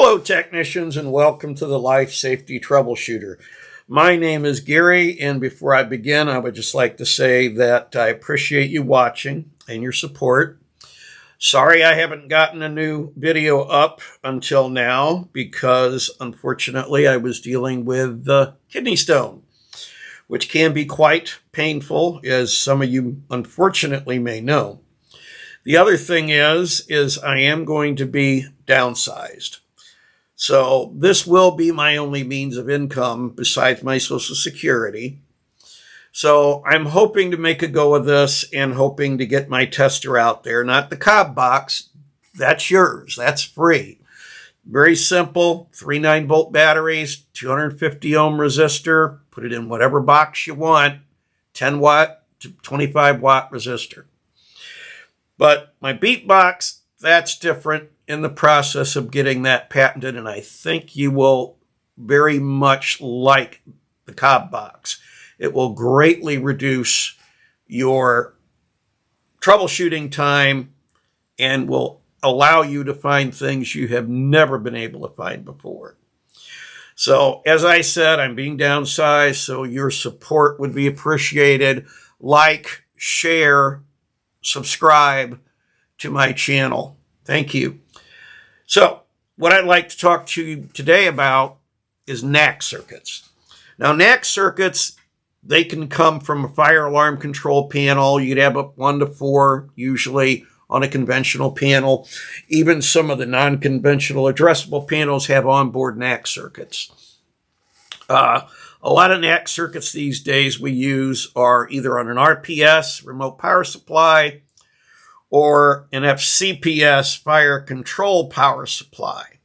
Hello, technicians, and welcome to the Life Safety Troubleshooter. My name is Gary, and before I begin, I would just like to say that I appreciate you watching and your support. Sorry I haven't gotten a new video up until now because, unfortunately, I was dealing with kidney stone, which can be quite painful, as some of you unfortunately may know. The other thing is I am going to be downsized. So this will be my only means of income besides my Social Security. So I'm hoping to make a go of this and hoping to get my tester out there. Not the Cobb box. That's yours. That's free. Very simple. 3 9-volt batteries, 250 ohm resistor. Put it in whatever box you want. 10 watt to 25 watt resistor. But my beat box, that's different. In the process of getting that patented, and I think you will very much like the Cobb box. It will greatly reduce your troubleshooting time and will allow you to find things you have never been able to find before. So, as I said, I'm being downsized, so your support would be appreciated. Like, share, subscribe to my channel. Thank you. So, what I'd like to talk to you today about is Nac circuits. Now, Nac circuits, they can come from a fire alarm control panel. You'd have up 1 to 4 usually on a conventional panel. Even some of the non-conventional addressable panels have onboard Nac circuits. A lot of Nac circuits these days we use are either on an RPS, remote power supply, or an FCPS, fire control power supply.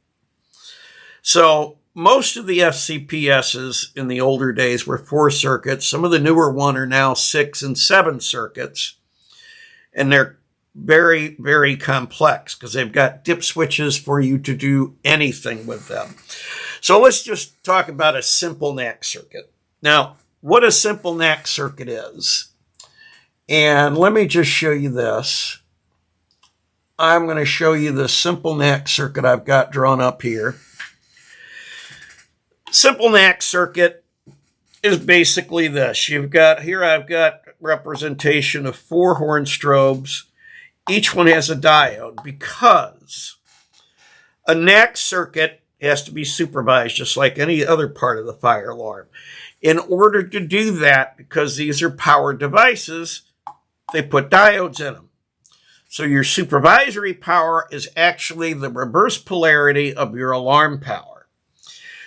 So most of the FCPSs in the older days were 4 circuits. Some of the newer ones are now 6 and 7 circuits. And they're very, very complex because they've got dip switches for you to do anything with them. So let's just talk about a simple Nac circuit. Now, what a simple Nac circuit is. And let me just show you this. I'm going to show you the simple Nac circuit I've got drawn up here. Simple Nac circuit is basically this. I've got representation of 4 horn strobes. Each one has a diode because a Nac circuit has to be supervised just like any other part of the fire alarm. In order to do that, because these are power devices, they put diodes in them. So your supervisory power is actually the reverse polarity of your alarm power.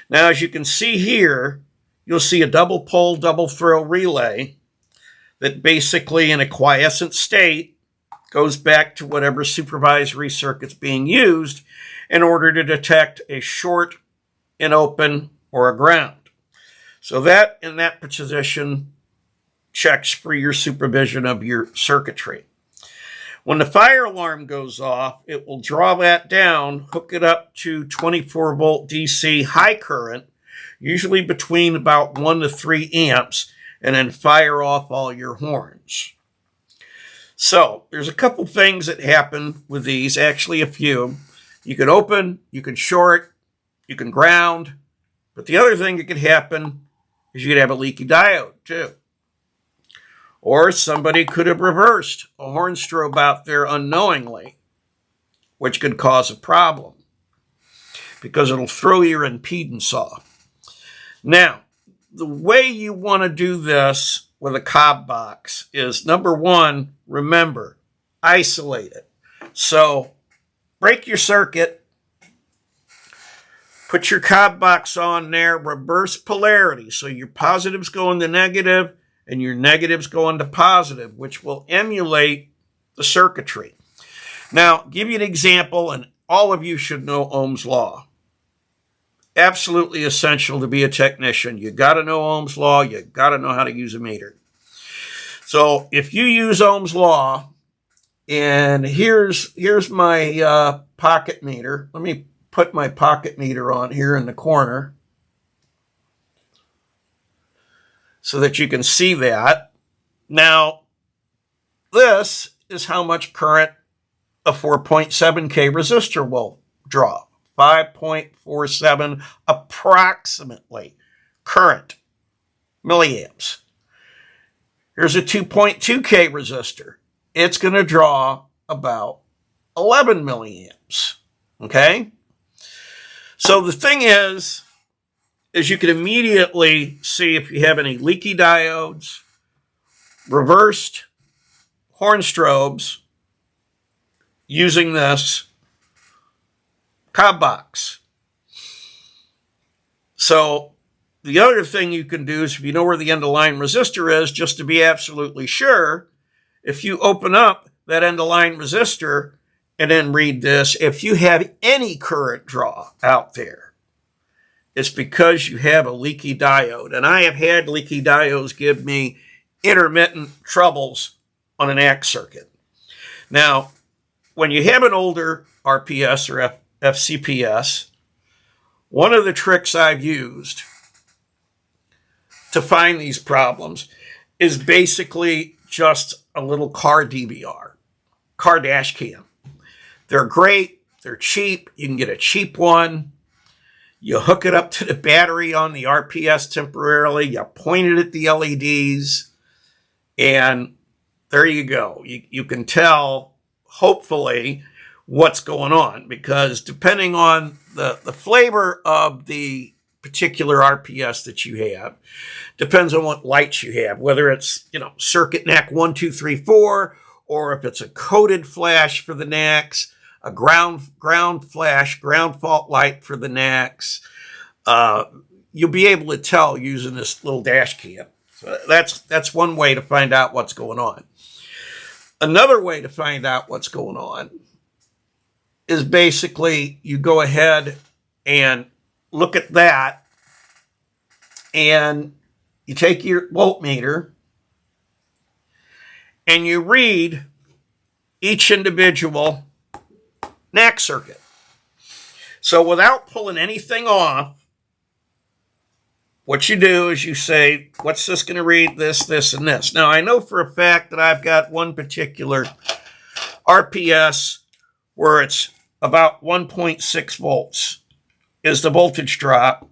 Now, as you can see here, you'll see a double pole, double throw relay that basically in a quiescent state goes back to whatever supervisory circuit's being used in order to detect a short, an open, or a ground. So that in that position checks for your supervision of your circuitry. When the fire alarm goes off, it will draw that down, hook it up to 24 volt DC high current, usually between about 1 to 3 amps, and then fire off all your horns. So there's a couple things that happen with these, actually a few. You can open, you can short, you can ground, but the other thing that could happen is you could have a leaky diode too. Or somebody could have reversed a horn strobe out there unknowingly, which could cause a problem because it'll throw your impedance off. Now, the way you want to do this with a Cobb box is, number 1, remember, isolate it. So break your circuit, put your Cobb box on there, reverse polarity. So your positives go in the negative, and your negatives go into positive, which will emulate the circuitry. Now, give you an example, and all of you should know Ohm's law. Absolutely essential to be a technician. You got to know Ohm's law. You got to know how to use a meter. So if you use Ohm's law, and here's my pocket meter. Let me put my pocket meter on here in the corner, so that you can see that. Now, this is how much current a 4.7K resistor will draw. 5.47 approximately current milliamps. Here's a 2.2K resistor. It's going to draw about 11 milliamps. Okay? So the thing is you can immediately see if you have any leaky diodes, reversed horn strobes using this cob box. So the other thing you can do is, if you know where the end of line resistor is, just to be absolutely sure, if you open up that end of line resistor and then read this, if you have any current draw out there, it's because you have a leaky diode. And I have had leaky diodes give me intermittent troubles on an Nac circuit. Now, when you have an older RPS or FCPS, one of the tricks I've used to find these problems is basically just a little car DVR, car dash cam. They're great. They're cheap. You can get a cheap one. You hook it up to the battery on the RPS temporarily. You point it at the LEDs. And there you go. You can tell, hopefully, what's going on. Because depending on the flavor of the particular RPS that you have, depends on what lights you have. Whether it's, circuit NAC 1, 2, 3, 4, or if it's a coded flash for the NACs, a ground flash, ground fault light for the NACs. You'll be able to tell using this little dash cam. So that's one way to find out what's going on. Another way to find out what's going on is basically you go ahead and look at that, and you take your voltmeter and you read each individual Nac circuit. So without pulling anything off, what you do is you say, what's this going to read? This, and this. Now, I know for a fact that I've got one particular RPS where it's about 1.6 volts is the voltage drop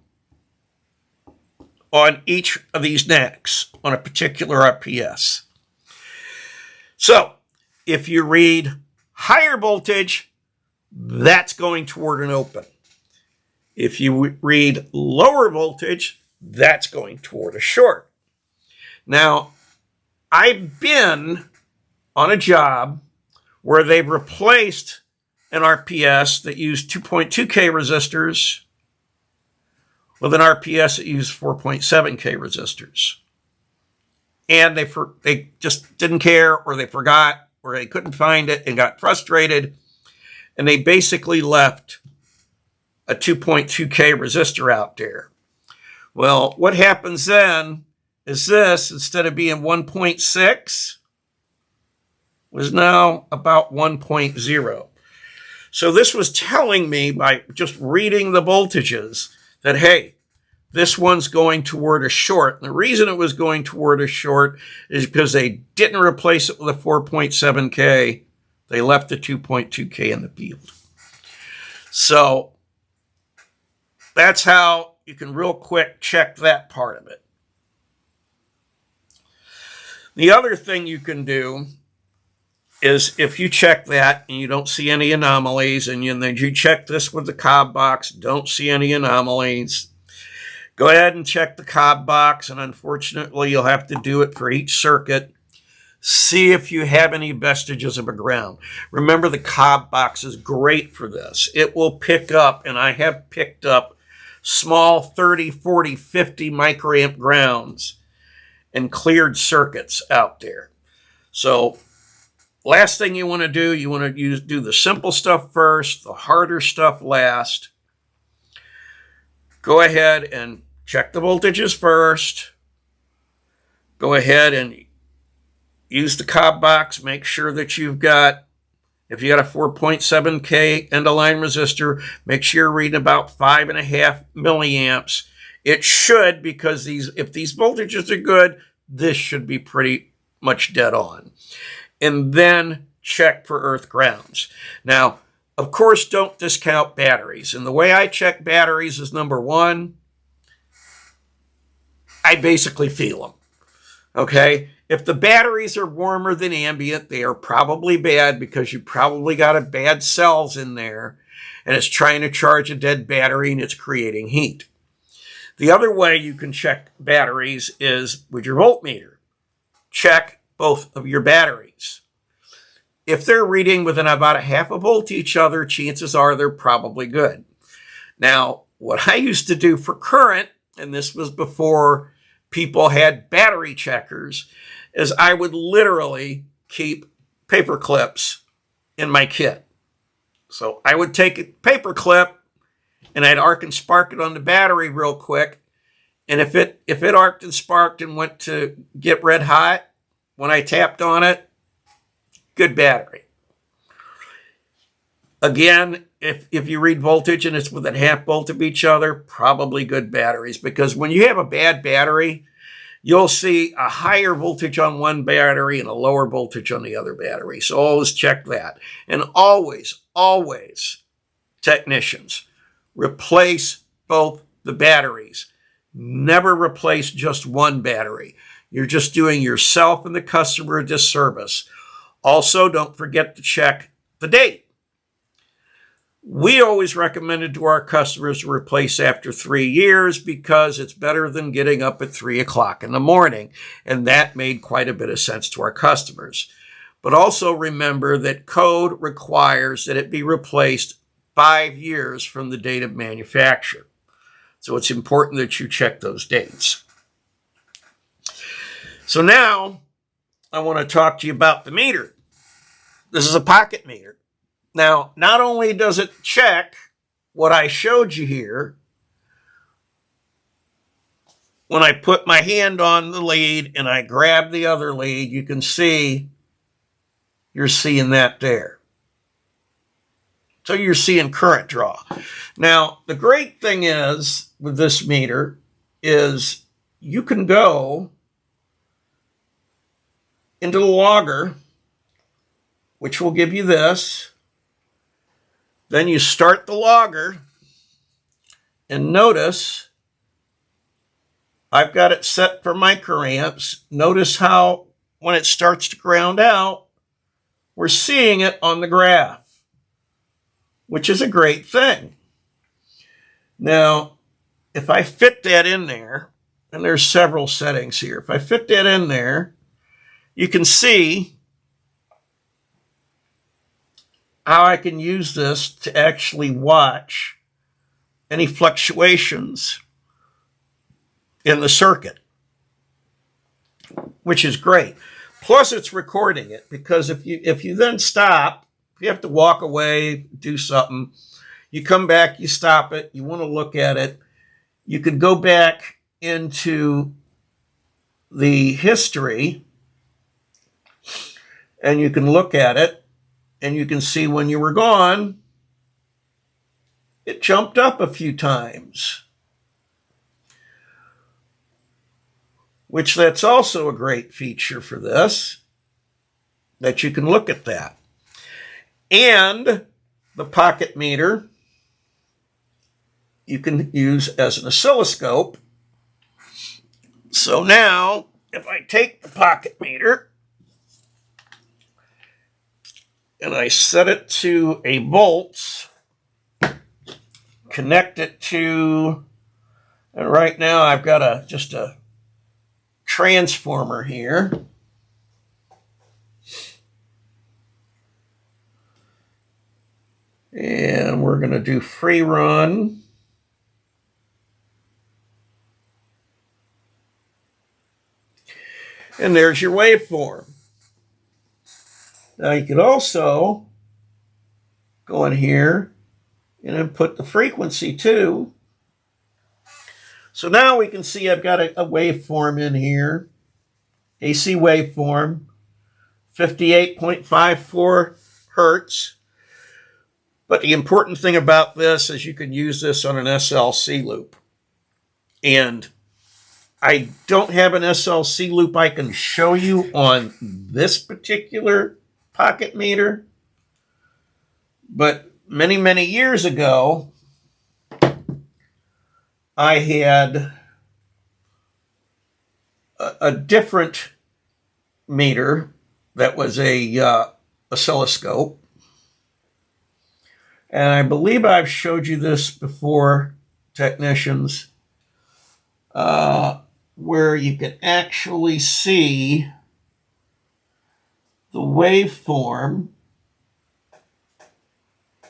on each of these NACs on a particular RPS. So if you read higher voltage, that's going toward an open. If you read lower voltage, that's going toward a short. Now, I've been on a job where they've replaced an RPS that used 2.2K resistors with an RPS that used 4.7K resistors. And they just didn't care, or they forgot, or they couldn't find it and got frustrated. And they basically left a 2.2K resistor out there. Well, what happens then is this, instead of being 1.6, was now about 1.0. So this was telling me, by just reading the voltages, that, hey, this one's going toward a short. And the reason it was going toward a short is because they didn't replace it with a 4.7K. They left the 2.2K in the field. So that's how you can real quick check that part of it. The other thing you can do is, if you check that and you don't see any anomalies, and then you check this with the cob box, don't see any anomalies, go ahead and check the cob box, and unfortunately you'll have to do it for each circuit. See if you have any vestiges of a ground. Remember, the cob box is great for this. It will pick up, and I have picked up small 30, 40, 50 microamp grounds and cleared circuits out there. So last thing you want to do, you want to do the simple stuff first, the harder stuff last. Go ahead and check the voltages first. Go ahead and use the cob box. Make sure that you've got, if you got a 4.7K end-of-line resistor, make sure you're reading about 5.5 milliamps. It should, because if these voltages are good, this should be pretty much dead on. And then check for earth grounds. Now, Of course, don't discount batteries. And the way I check batteries is, number one, I basically feel them. Okay? If the batteries are warmer than ambient, they are probably bad because you probably got a bad cells in there and it's trying to charge a dead battery and it's creating heat. The other way you can check batteries is with your voltmeter. Check both of your batteries. If they're reading within about a half a volt to each other, chances are they're probably good. Now, what I used to do for current, and this was before people had battery checkers, is I would literally keep paper clips in my kit. So I would take a paper clip and I'd arc and spark it on the battery real quick. And if it arced and sparked and went to get red hot, when I tapped on it, good battery. Again, if you read voltage and it's within half volt of each other, probably good batteries. Because when you have a bad battery, you'll see a higher voltage on one battery and a lower voltage on the other battery. So always check that. And always, technicians, replace both the batteries. Never replace just one battery. You're just doing yourself and the customer a disservice. Also, don't forget to check the date. We always recommended to our customers to replace after 3 years because it's better than getting up at 3 o'clock in the morning. And that made quite a bit of sense to our customers. But also remember that code requires that it be replaced 5 years from the date of manufacture. So it's important that you check those dates. So now I want to talk to you about the meter. This is a pocket meter. Now, not only does it check what I showed you here, when I put my hand on the lead and I grab the other lead, you can see you're seeing that there. So you're seeing current draw. Now, the great thing is with this meter is you can go into the logger, which will give you this. Then you start the logger, and notice I've got it set for microamps. Notice how when it starts to ground out, we're seeing it on the graph, which is a great thing. Now, if I fit that in there, and there's several settings here, if I fit that in there, you can see how I can use this to actually watch any fluctuations in the circuit, which is great. Plus, it's recording it, because if you then stop, if you have to walk away, do something, you come back, you stop it, you want to look at it, you could go back into the history and you can look at it, and you can see when you were gone, it jumped up a few times, which that's also a great feature for this, that you can look at that. And the pocket meter you can use as an oscilloscope. So now, if I take the pocket meter and I set it to a volt, connect it to, and right now I've got just a transformer here. And we're going to do free run. And there's your waveform. Now you could also go in here and input the frequency too. So now we can see I've got a waveform in here, AC waveform, 58.54 hertz. But the important thing about this is you can use this on an SLC loop. And I don't have an SLC loop I can show you on this particular pocket meter, but many, many years ago, I had a different meter that was a oscilloscope. And I believe I've showed you this before, technicians, where you can actually see the waveform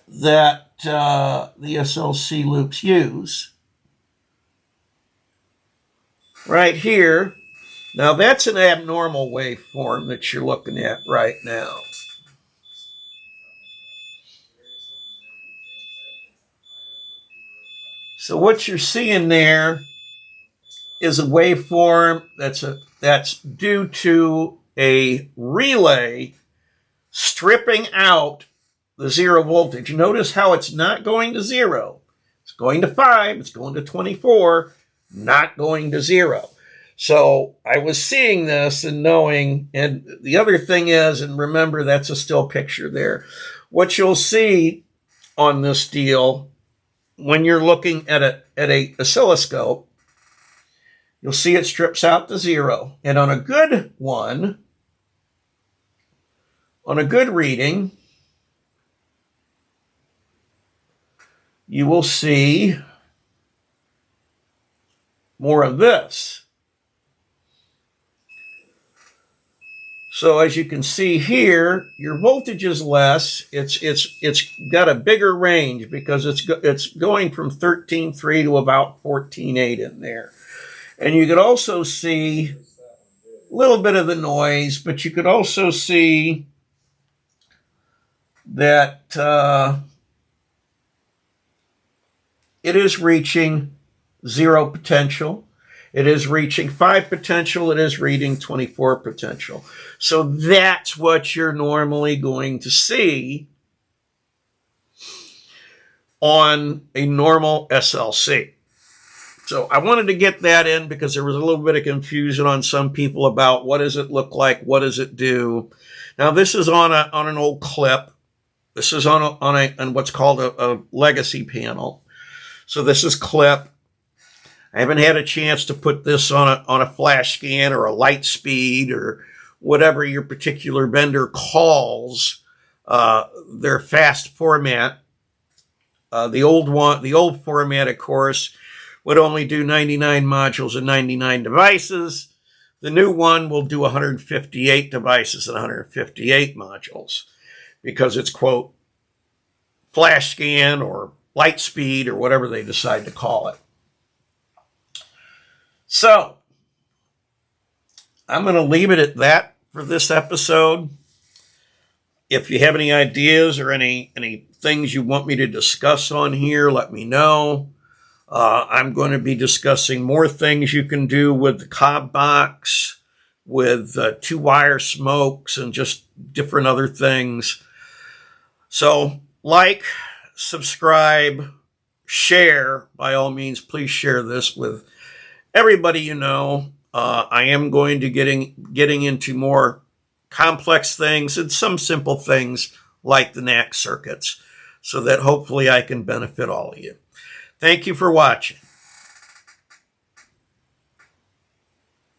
that the SLC loops use. Right here. Now that's an abnormal waveform that you're looking at right now. So what you're seeing there is a waveform that's due to a relay stripping out the zero voltage. Notice how it's not going to 0. It's going to 5, it's going to 24, not going to 0. So I was seeing this and knowing, and the other thing is, and remember that's a still picture there, what you'll see on this deal when you're looking at a oscilloscope, you'll see it strips out to 0. And on a good one, on a good reading, you will see more of this. So as you can see here, your voltage is less. It's got a bigger range because it's going from 13.3 to about 14.8 in there. And you could also see a little bit of the noise, but you could also see that it is reaching 0 potential. It is reaching 5 potential. It is reading 24 potential. So that's what you're normally going to see on a normal SLC. So I wanted to get that in because there was a little bit of confusion on some people about what does it look like, what does it do. Now this is on an old clip. This is on what's called a legacy panel. So this is clip. I haven't had a chance to put this on a flash scan or a light speed or whatever your particular vendor calls their fast format. The old format, of course, would only do 99 modules and 99 devices. The new one will do 158 devices and 158 modules because it's, quote, flash scan or light speed or whatever they decide to call it. So I'm going to leave it at that for this episode. If you have any ideas or any things you want me to discuss on here, let me know. I'm going to be discussing more things you can do with the cob box, with 2-wire smokes, and just different other things. So like, subscribe, share. By all means, please share this with everybody you know. I am going to getting into more complex things and some simple things like the Nac circuits so that hopefully I can benefit all of you. Thank you for watching.